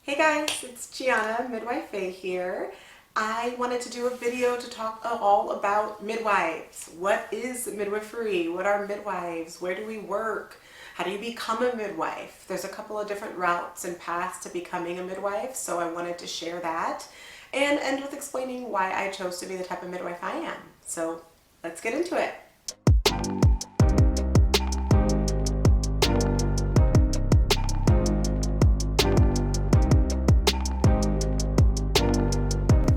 Hey guys, it's Gianna, Midwife here. I wanted to do a video to talk all about midwives. What is midwifery? What are midwives? Where do we work? How do you become a midwife? There's a couple of different routes and paths to becoming a midwife, so I wanted to share that and end with explaining why I chose to be the type of midwife I am. So let's get into it.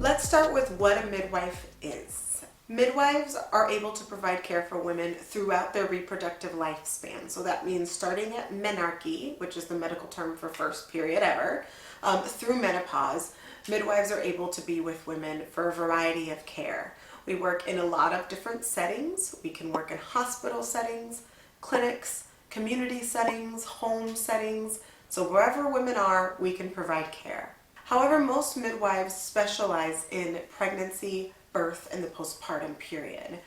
Let's start with what a midwife is. Midwives are able to provide care for women throughout their reproductive lifespan. So that means starting at menarche, which is the medical term for first period ever, through menopause. Midwives are able to be with women for a variety of care. We work in a lot of different settings. We can work in hospital settings, clinics, community settings, home settings. So wherever women are, we can provide care. However, most midwives specialize in pregnancy, birth, and the postpartum period.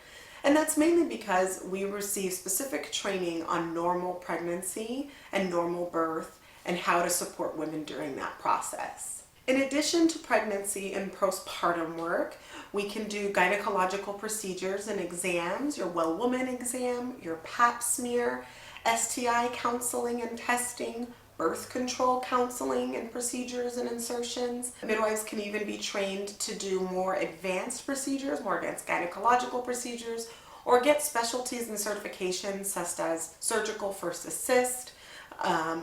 And that's mainly because we receive specific training on normal pregnancy and normal birth and how to support women during that process. In addition to pregnancy and postpartum work, we can do gynecological procedures and exams, your well woman exam, your pap smear, STI counseling and testing, birth control counseling and procedures and insertions. Midwives can even be trained to do more advanced procedures, more advanced gynecological procedures, or get specialties and certifications such as surgical first assist,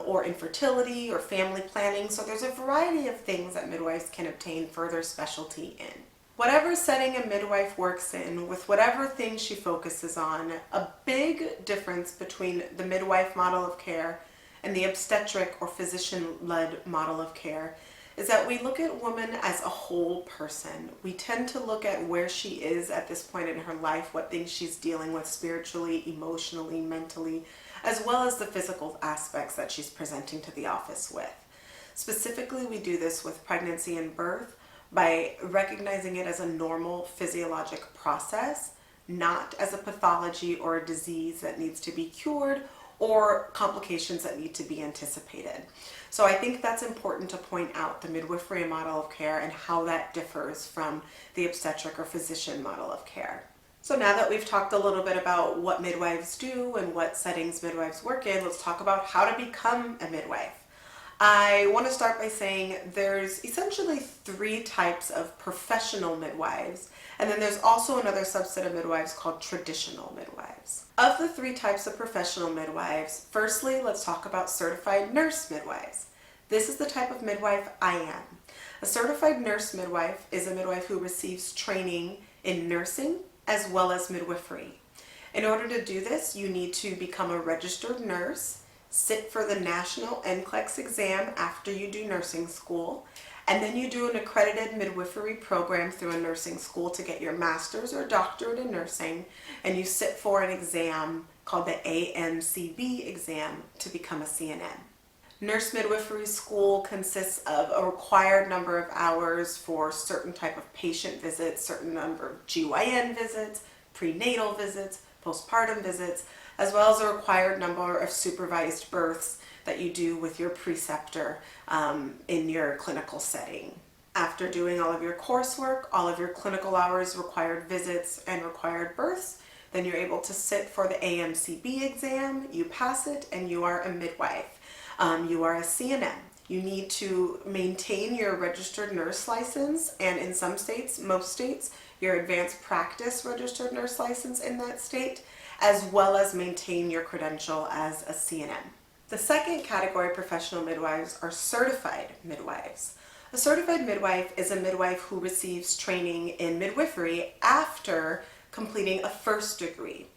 or infertility or family planning. So there's a variety of things that midwives can obtain further specialty in. Whatever setting a midwife works in, with whatever thing she focuses on, a big difference between the midwife model of care and the obstetric or physician-led model of care is that we look at women as a whole person. We tend to look at where she is at this point in her life, what things she's dealing with spiritually, emotionally, mentally, as well as the physical aspects that she's presenting to the office with. Specifically, we do this with pregnancy and birth by recognizing it as a normal physiologic process, not as a pathology or a disease that needs to be cured or complications that need to be anticipated. So I think that's important to point out the midwifery model of care and how that differs from the obstetric or physician model of care. So now that we've talked a little bit about what midwives do and what settings midwives work in, let's talk about how to become a midwife. I want to start by saying there's essentially three types of professional midwives, and then there's also another subset of midwives called traditional midwives. Of the three types of professional midwives, firstly, let's talk about certified nurse midwives. This is the type of midwife I am. A certified nurse midwife is a midwife who receives training in nursing as well as midwifery. In order to do this, you need to become a registered nurse, sit for the national NCLEX exam after you do nursing school, and then you do an accredited midwifery program through a nursing school to get your master's or doctorate in nursing, and you sit for an exam called the AMCB exam to become a CNM. Nurse midwifery school consists of a required number of hours for certain type of patient visits, certain number of GYN visits, prenatal visits, postpartum visits, as well as a required number of supervised births that you do with your preceptor in your clinical setting. After doing all of your coursework, all of your clinical hours, required visits, and required births, then you're able to sit for the AMCB exam, you pass it, and you are a midwife. You are a CNM. You need to maintain your registered nurse license, and in some states, most states, your advanced practice registered nurse license in that state, as well as maintain your credential as a CNM. The second category of professional midwives are certified midwives. A certified midwife is a midwife who receives training in midwifery after completing a first degree.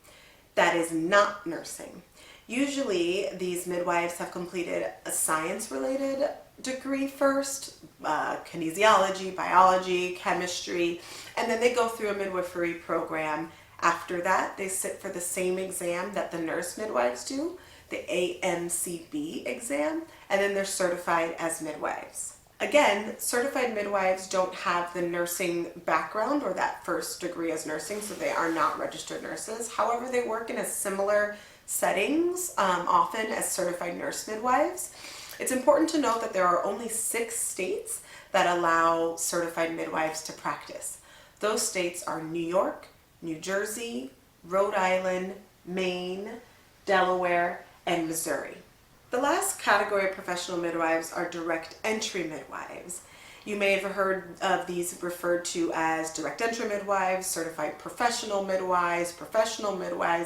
That is not nursing. Usually, these midwives have completed a science-related degree first, kinesiology, biology, chemistry, and then they go through a midwifery program. After that, they sit for the same exam that the nurse midwives do, the AMCB exam, and then they're certified as midwives. Again, certified midwives don't have the nursing background or that first degree as nursing, so they are not registered nurses. However, they work in a similar settings, often as certified nurse midwives. It's important to note that there are only 6 states that allow certified midwives to practice. Those states are New York, New Jersey, Rhode Island, Maine, Delaware, and Missouri. The last category of professional midwives are direct entry midwives. You may have heard of these referred to as direct entry midwives, certified professional midwives,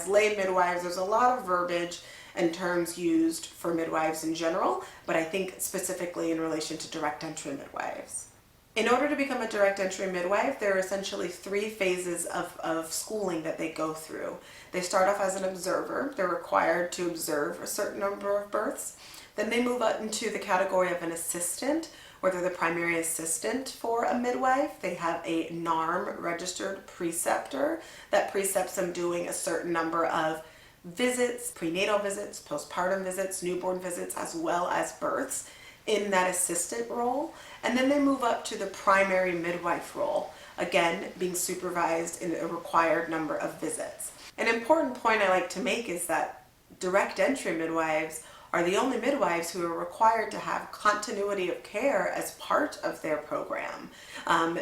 lay midwives. There's a lot of verbiage and terms used for midwives in general, but I think specifically in relation to direct entry midwives. In order to become a direct entry midwife, there are essentially 3 phases of schooling that they go through. They start off as an observer. They're required to observe a certain number of births. Then they move up into the category of an assistant, where they're the primary assistant for a midwife. They have a NARM registered preceptor that precepts them doing a certain number of visits, prenatal visits, postpartum visits, newborn visits, as well as births in that assistant role. And then they move up to the primary midwife role, again being supervised in a required number of visits. An important point I like to make is that direct entry midwives are the only midwives who are required to have continuity of care as part of their program.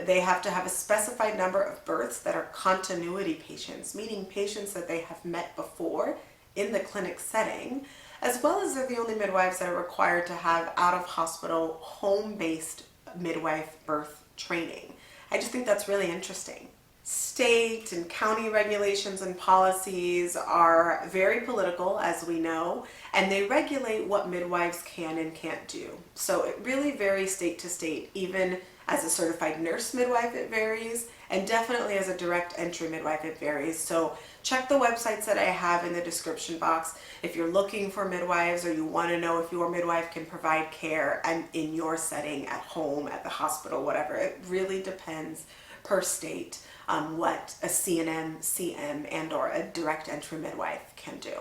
They have to have a specified number of births that are continuity patients, meaning patients that they have met before in the clinic setting, as well as they're the only midwives that are required to have out-of-hospital, home-based midwife birth training. I just think that's really interesting. State and county regulations and policies are very political, as we know, and they regulate what midwives can and can't do. So it really varies state to state. Even as a certified nurse midwife, it varies, and definitely as a direct entry midwife, it varies. So check the websites that I have in the description box if you're looking for midwives or you want to know if your midwife can provide care and in your setting, at home, at the hospital, whatever. It really depends per state what a CNM, CM, and or a direct entry midwife can do.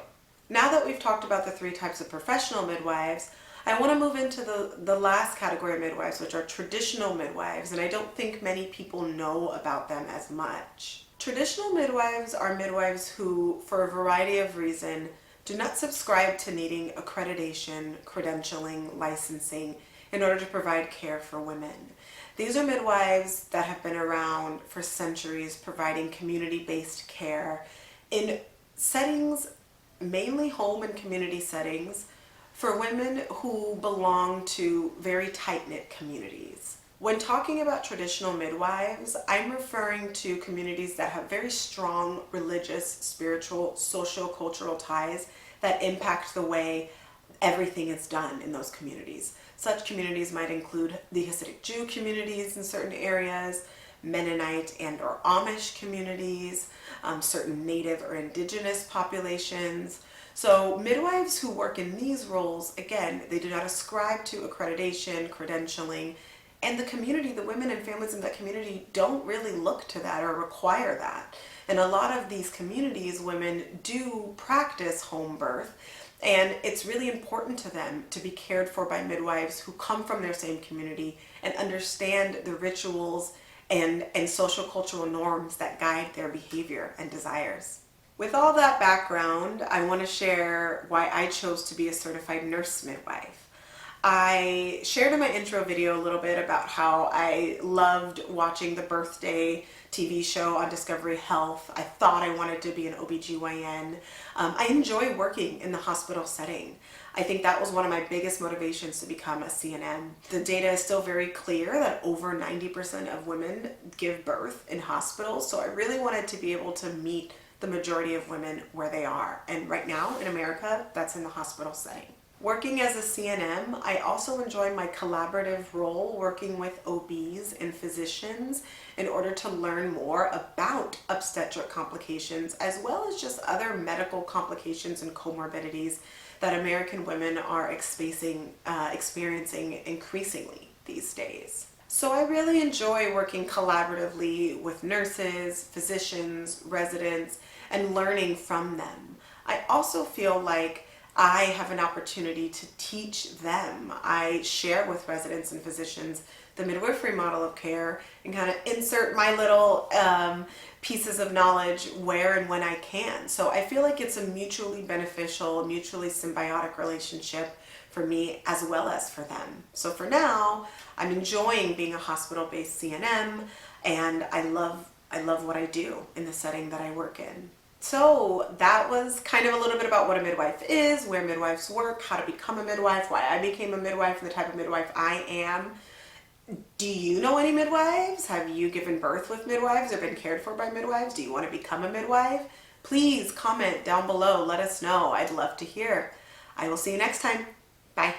Now that we've talked about the 3 types of professional midwives, I want to move into the last category of midwives, which are traditional midwives, and I don't think many people know about them as much. Traditional midwives are midwives who, for a variety of reasons, do not subscribe to needing accreditation, credentialing, licensing in order to provide care for women. These are midwives that have been around for centuries, providing community-based care in settings, mainly home and community settings, for women who belong to very tight-knit communities. When talking about traditional midwives, I'm referring to communities that have very strong religious, spiritual, social-cultural ties that impact the way everything is done in those communities. Such communities might include the Hasidic Jew communities in certain areas, Mennonite and or Amish communities, certain native or indigenous populations. So midwives who work in these roles, again, they do not ascribe to accreditation, credentialing, and the community, the women and families in that community don't really look to that or require that. In a lot of these communities, women do practice home birth, and it's really important to them to be cared for by midwives who come from their same community and understand the rituals and social cultural norms that guide their behavior and desires. With all that background, I want to share why I chose to be a certified nurse midwife. I shared in my intro video a little bit about how I loved watching the birthday TV show on Discovery Health. I thought I wanted to be an OBGYN. I enjoy working in the hospital setting. I think that was one of my biggest motivations to become a CNM. The data is still very clear that over 90% of women give birth in hospitals, so I really wanted to be able to meet the majority of women where they are. And right now in America, that's in the hospital setting. Working as a CNM, I also enjoy my collaborative role working with OBs and physicians in order to learn more about obstetric complications as well as just other medical complications and comorbidities that American women are experiencing increasingly these days. So I really enjoy working collaboratively with nurses, physicians, residents, and learning from them. I also feel like I have an opportunity to teach them. I share with residents and physicians the midwifery model of care and kind of insert my little pieces of knowledge where and when I can. So I feel like it's a mutually beneficial, mutually symbiotic relationship for me as well as for them. So for now, I'm enjoying being a hospital-based CNM, and I love what I do in the setting that I work in. So that was kind of a little bit about what a midwife is, where midwives work, how to become a midwife, why I became a midwife, and the type of midwife I am. Do you know any midwives? Have you given birth with midwives or been cared for by midwives? Do you want to become a midwife? Please comment down below. Let us know. I'd love to hear. I will see you next time. Bye.